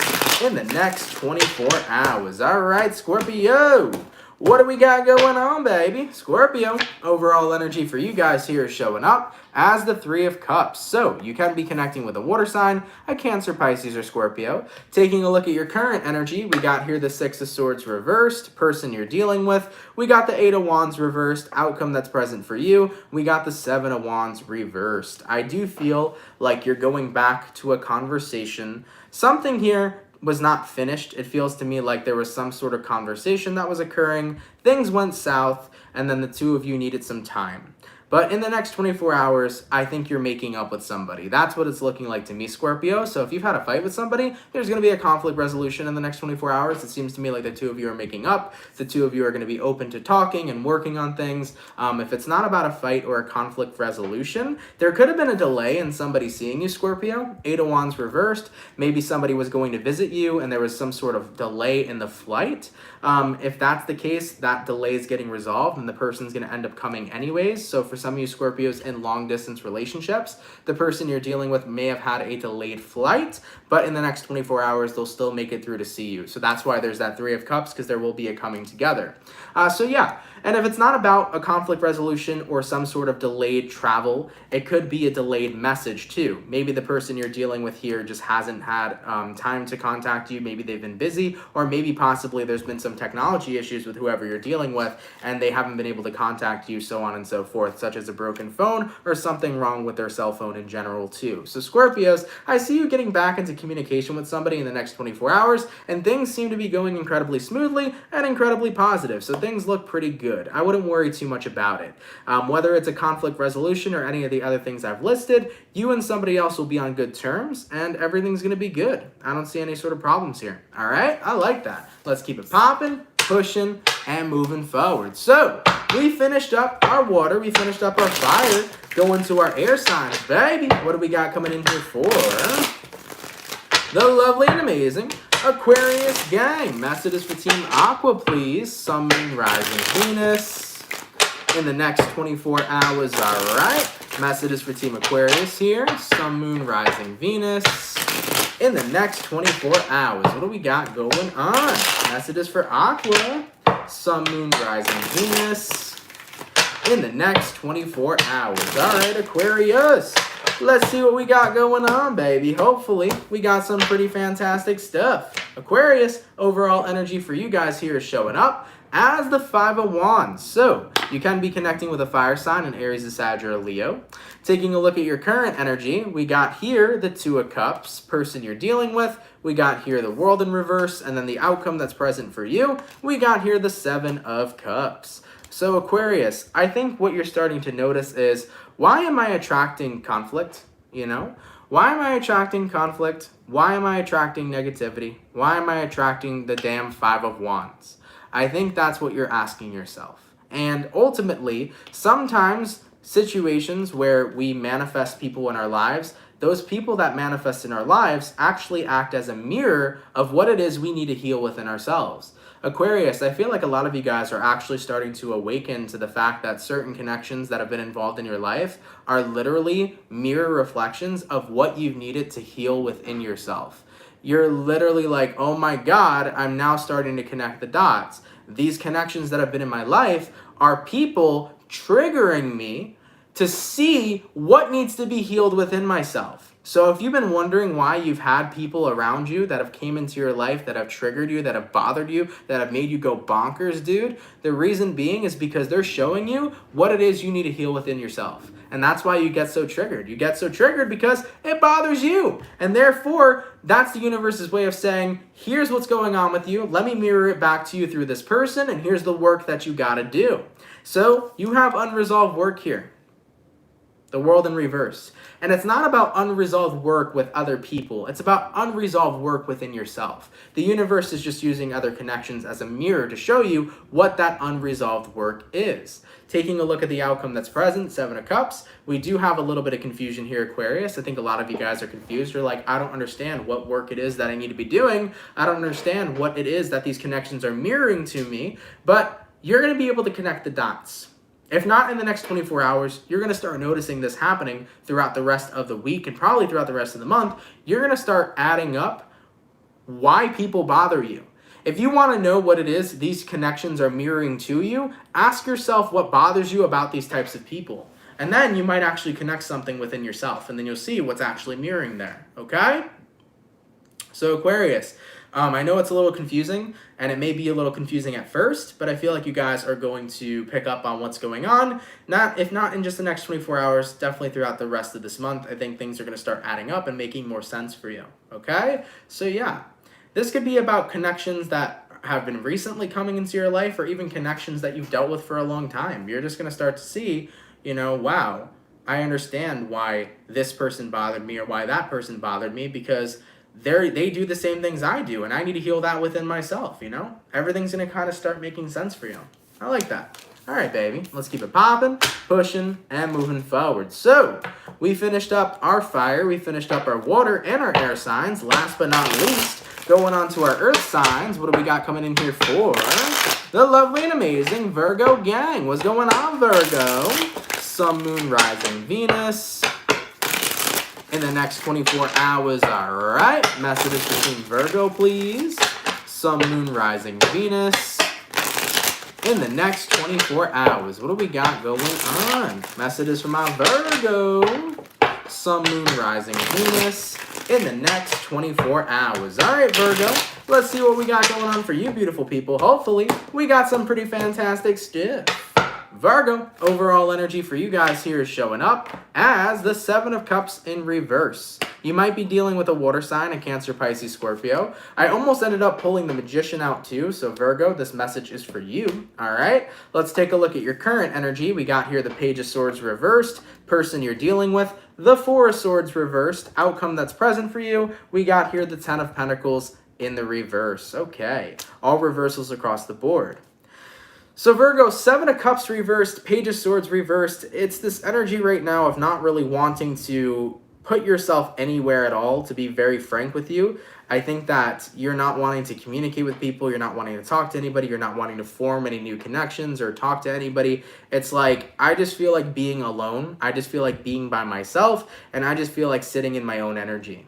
in the next 24 hours. All right, Scorpio. What do we got going on, baby? Scorpio, overall energy for you guys here is showing up as the Three of Cups. So you can be connecting with a water sign, a Cancer, Pisces, or Scorpio. Taking a look at your current energy, we got here the Six of Swords reversed, person you're dealing with. We got the Eight of Wands reversed, outcome that's present for you. We got the Seven of Wands reversed. I do feel like you're going back to a conversation. Something here was not finished. It feels to me like there was some sort of conversation that was occurring. Things went south, and then the two of you needed some time. But in the next 24 hours, I think you're making up with somebody. That's what it's looking like to me, Scorpio. So if you've had a fight with somebody, there's going to be a conflict resolution in the next 24 hours. It seems to me like the two of you are making up. The two of you are going to be open to talking and working on things. If it's not about a fight or a conflict resolution, there could have been a delay in somebody seeing you, Scorpio. Eight of Wands reversed. Maybe somebody was going to visit you and there was some sort of delay in the flight. If that's the case, that delay is getting resolved and the person's going to end up coming anyways. So for some of you Scorpios in long distance relationships, the person you're dealing with may have had a delayed flight, but in the next 24 hours, they'll still make it through to see you. So that's why there's that Three of Cups, because there will be a coming together. So yeah, and if it's not about a conflict resolution or some sort of delayed travel, it could be a delayed message too. Maybe the person you're dealing with here just hasn't had time to contact you. Maybe they've been busy, or maybe possibly there's been some some technology issues with whoever you're dealing with, and they haven't been able to contact you, so on and so forth, such as a broken phone or something wrong with their cell phone in general too. So Scorpios, I see you getting back into communication with somebody in the next 24 hours, and things seem to be going incredibly smoothly and incredibly positive. So things look pretty good. I wouldn't worry too much about it. Whether it's a conflict resolution or any of the other things I've listed, you and somebody else will be on good terms, and everything's going to be good. I don't see any sort of problems here. All right? I like that. Let's keep it popping, pushing, and moving forward. So we finished up our water. We finished up our fire. Going to our air signs, baby. What do we got coming in here for? The lovely and amazing Aquarius gang. Messages for Team Aqua, please. Sun, Moon, Rising, Venus. In the next 24 hours, all right. Messages for Team Aquarius here. Sun, Moon, Rising, Venus. In the next 24 hours, what do we got going on? Messages for Aqua. Sun, Moon, Rising, Venus. In the next 24 hours. All right, Aquarius. Let's see what we got going on, baby. Hopefully, we got some pretty fantastic stuff. Aquarius, overall energy for you guys here is showing up as the Five of Wands. So, you can be connecting with a fire sign in Aries, Sagittarius, or Leo. Taking a look at your current energy, we got here the Two of Cups, person you're dealing with. We got here the World in reverse, and then the outcome that's present for you. We got here the Seven of Cups. So, Aquarius, I think what you're starting to notice is, why am I attracting conflict? You know? Why am I attracting conflict? Why am I attracting negativity? Why am I attracting the damn Five of Wands? I think that's what you're asking yourself. And ultimately, sometimes situations where we manifest people in our lives, those people that manifest in our lives actually act as a mirror of what it is we need to heal within ourselves. Aquarius, I feel like a lot of you guys are actually starting to awaken to the fact that certain connections that have been involved in your life are literally mirror reflections of what you've needed to heal within yourself. You're literally like, oh my God, I'm now starting to connect the dots. These connections that have been in my life are people triggering me to see what needs to be healed within myself. So if you've been wondering why you've had people around you that have came into your life, that have triggered you, that have bothered you, that have made you go bonkers, dude, the reason being is because they're showing you what it is you need to heal within yourself. And that's why you get so triggered. You get so triggered because it bothers you. And therefore, that's the universe's way of saying, here's what's going on with you. Let me mirror it back to you through this person, and here's the work that you gotta do. So you have unresolved work here. The World in reverse. And it's not about unresolved work with other people. It's about unresolved work within yourself. The universe is just using other connections as a mirror to show you what that unresolved work is. Taking a look at the outcome that's present, Seven of Cups, we do have a little bit of confusion here, Aquarius. I think a lot of you guys are confused. You're like, I don't understand what work it is that I need to be doing. I don't understand what it is that these connections are mirroring to me. But you're going to be able to connect the dots. If not in the next 24 hours, you're going to start noticing this happening throughout the rest of the week and probably throughout the rest of the month. You're going to start adding up why people bother you. If you want to know what it is these connections are mirroring to you, ask yourself what bothers you about these types of people. And then you might actually connect something within yourself, and then you'll see what's actually mirroring there, okay? So Aquarius, I know it's a little confusing, and it may be a little confusing at first, but I feel like you guys are going to pick up on what's going on. If not in just the next 24 hours, definitely throughout the rest of this month. I think things are going to start adding up and making more sense for you, okay? So yeah, this could be about connections that have been recently coming into your life, or even connections that you've dealt with for a long time. You're just going to start to see, you know, wow, I understand why this person bothered me or why that person bothered me, because they do the same things I do, and I need to heal that within myself, you know? Everything's going to kind of start making sense for you. I like that. All right, baby. Let's keep it popping, pushing, and moving forward. So, we finished up our fire, we finished up our water and our air signs. Last but not least, going on to our earth signs. What do we got coming in here for? The lovely and amazing Virgo gang. What's going on, Virgo? Sun, Moon, Rising, Venus. In the next 24 hours, all right. Messages between Virgo, please. Sun, Moon, Rising, Venus. In the next 24 hours, what do we got going on? Messages from my Virgo. Sun, Moon, Rising, Venus. In the next 24 hours. All right, Virgo. let's see what we got going on for you beautiful people. Hopefully, we got some pretty fantastic stuff. Virgo, overall energy for you guys here is showing up as the Seven of Cups in reverse. You might be dealing with a water sign, a Cancer, Pisces, Scorpio. I almost ended up pulling the Magician out too, so Virgo, this message is for you, all right? Let's take a look at your current energy. We got here the Page of Swords reversed, person you're dealing with, the Four of Swords reversed, outcome that's present for you. We got here the Ten of Pentacles in the reverse. Okay, all reversals across the board. So Virgo, Seven of Cups reversed, Page of Swords reversed. It's this energy right now of not really wanting to put yourself anywhere at all, to be very frank with you. I think that you're not wanting to communicate with people, you're not wanting to talk to anybody, you're not wanting to form any new connections or talk to anybody. It's like, I just feel like being alone, I just feel like being by myself, and I just feel like sitting in my own energy.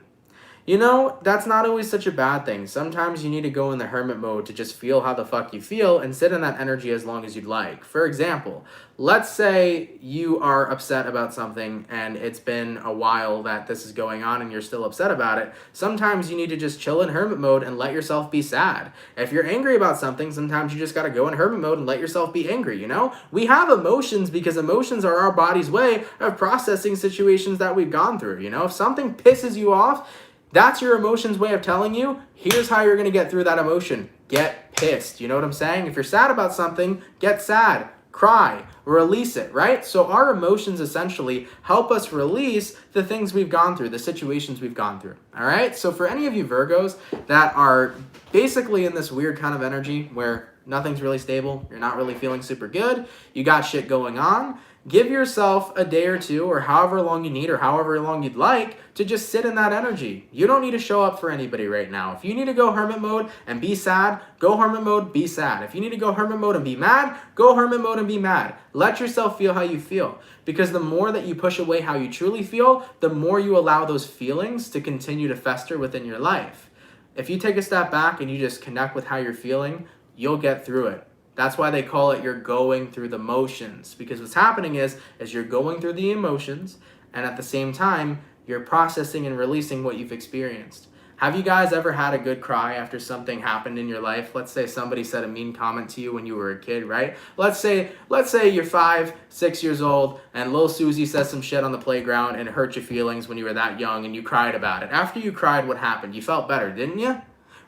You know, that's not always such a bad thing. Sometimes you need to go in the hermit mode to just feel how the fuck you feel and sit in that energy as long as you'd like. For example, let's say you are upset about something and it's been a while that this is going on and you're still upset about it. Sometimes you need to just chill in hermit mode and let yourself be sad. If you're angry about something, sometimes you just gotta go in hermit mode and let yourself be angry, you know? We have emotions because emotions are our body's way of processing situations that we've gone through, you know? If something pisses you off, that's your emotion's way of telling you, here's how you're going to get through that emotion. Get pissed. You know what I'm saying? If you're sad about something, get sad, cry, release it, right? So our emotions essentially help us release the things we've gone through, the situations we've gone through, all right? So for any of you Virgos that are basically in this weird kind of energy where nothing's really stable, you're not really feeling super good, you got shit going on, give yourself a day or two or however long you need or however long you'd like to just sit in that energy. You don't need to show up for anybody right now. If you need to go hermit mode and be sad, go hermit mode, be sad. If you need to go hermit mode and be mad, go hermit mode and be mad. Let yourself feel how you feel. Because the more that you push away how you truly feel, the more you allow those feelings to continue to fester within your life. If you take a step back and you just connect with how you're feeling, you'll get through it. That's why they call it you're going through the motions. Because what's happening is you're going through the emotions and at the same time, you're processing and releasing what you've experienced. Have you guys ever had a good cry after something happened in your life? Let's say somebody said a mean comment to you when you were a kid, right? Let's say you're 5, 6 years old and little Susie says some shit on the playground and it hurt your feelings when you were that young and you cried about it. After you cried, what happened? You felt better, didn't you?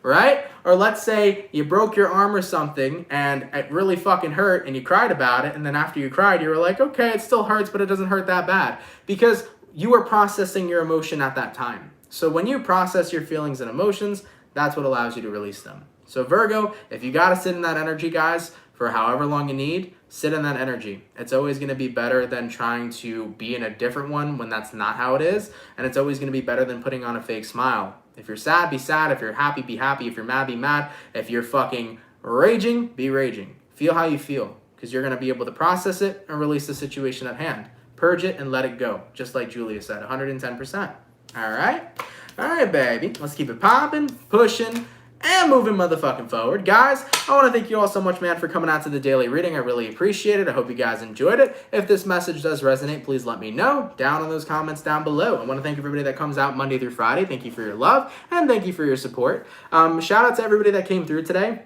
Right? Or let's say you broke your arm or something and it really fucking hurt and you cried about it, and then after you cried you were like, okay, it still hurts but it doesn't hurt that bad, because you were processing your emotion at that time. So when you process your feelings and emotions, that's what allows you to release them. So Virgo, if you gotta sit in that energy, guys, for however long you need, sit in that energy. It's always going to be better than trying to be in a different one when that's not how it is, and it's always going to be better than putting on a fake smile. If you're sad, be sad. If you're happy, be happy. If you're mad, be mad. If you're fucking raging, be raging. Feel how you feel, because you're going to be able to process it and release the situation at hand. Purge it and let it go, just like Julia said, 110%. All right, baby. Let's keep it popping, pushing, and moving motherfucking forward. Guys, I want to thank you all so much, man, for coming out to the daily reading. I really appreciate it. I hope you guys enjoyed it. If this message does resonate, please let me know down in those comments down below. I want to thank everybody that comes out Monday through Friday. Thank you for your love, and thank you for your support. Shout out to everybody that came through today.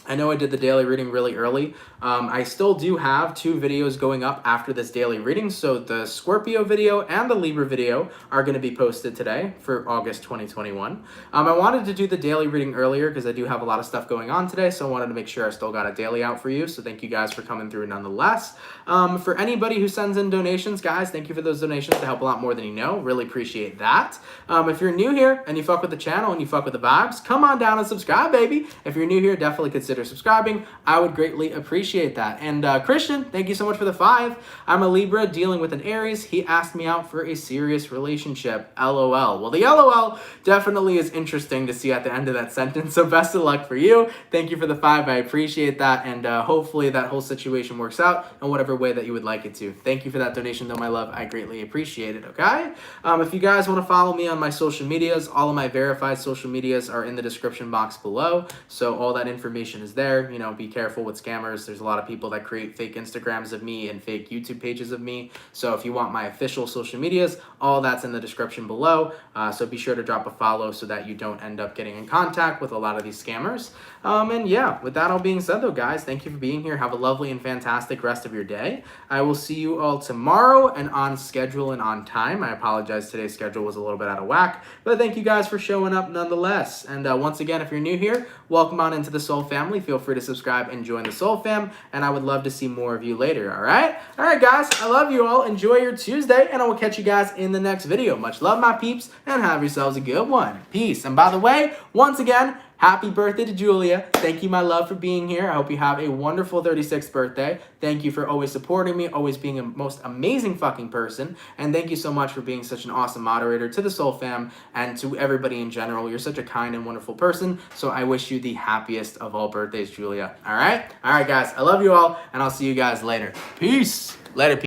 I know I did the daily reading really early. I still do have 2 videos going up after this daily reading. So the Scorpio video and the Libra video are going to be posted today for August 2021. I wanted to do the daily reading earlier because I do have a lot of stuff going on today. So I wanted to make sure I still got a daily out for you. So thank you guys for coming through nonetheless. For anybody who sends in donations, guys, thank you for those donations to help a lot more than you know. Really appreciate that. If you're new here and you fuck with the channel and you fuck with the vibes, come on down and subscribe, baby. If you're new here, definitely consider subscribing. I would greatly appreciate that. And Christian, thank you so much for the 5. I'm a Libra dealing with an Aries. He asked me out for a serious relationship. LOL. Well, the LOL definitely is interesting to see at the end of that sentence. So best of luck for you. Thank you for the 5. I appreciate that. And hopefully that whole situation works out in whatever way that you would like it to. Thank you for that donation, though, my love. I greatly appreciate it, okay? If you guys want to follow me on my social medias, all of my verified social medias are in the description box below. So all that information is is there. You know, be careful with scammers. There's a lot of people that create fake Instagrams of me and fake YouTube pages of me. So if you want my official social medias, all that's in the description below. So be sure to drop a follow so that you don't end up getting in contact with a lot of these scammers. And yeah, with that all being said though, guys, thank you for being here. Have a lovely and fantastic rest of your day. I will see you all tomorrow and on schedule and on time. I apologize, today's schedule was a little bit out of whack, but thank you guys for showing up nonetheless. And once again, if you're new here, welcome on into the Soul family. Feel free to subscribe and join the Soul fam, and I would love to see more of you later, all right? All right, guys, I love you all. Enjoy your Tuesday, and I will catch you guys in the next video. Much love, my peeps, and have yourselves a good one. Peace. And by the way, once again, happy birthday to Julia. Thank you, my love, for being here. I hope you have a wonderful 36th birthday. Thank you for always supporting me, always being a most amazing fucking person. And thank you so much for being such an awesome moderator to the Soul fam and to everybody in general. You're such a kind and wonderful person. So I wish you the happiest of all birthdays, Julia. All right? All right, guys. I love you all, and I'll see you guys later. Peace. Later, peace.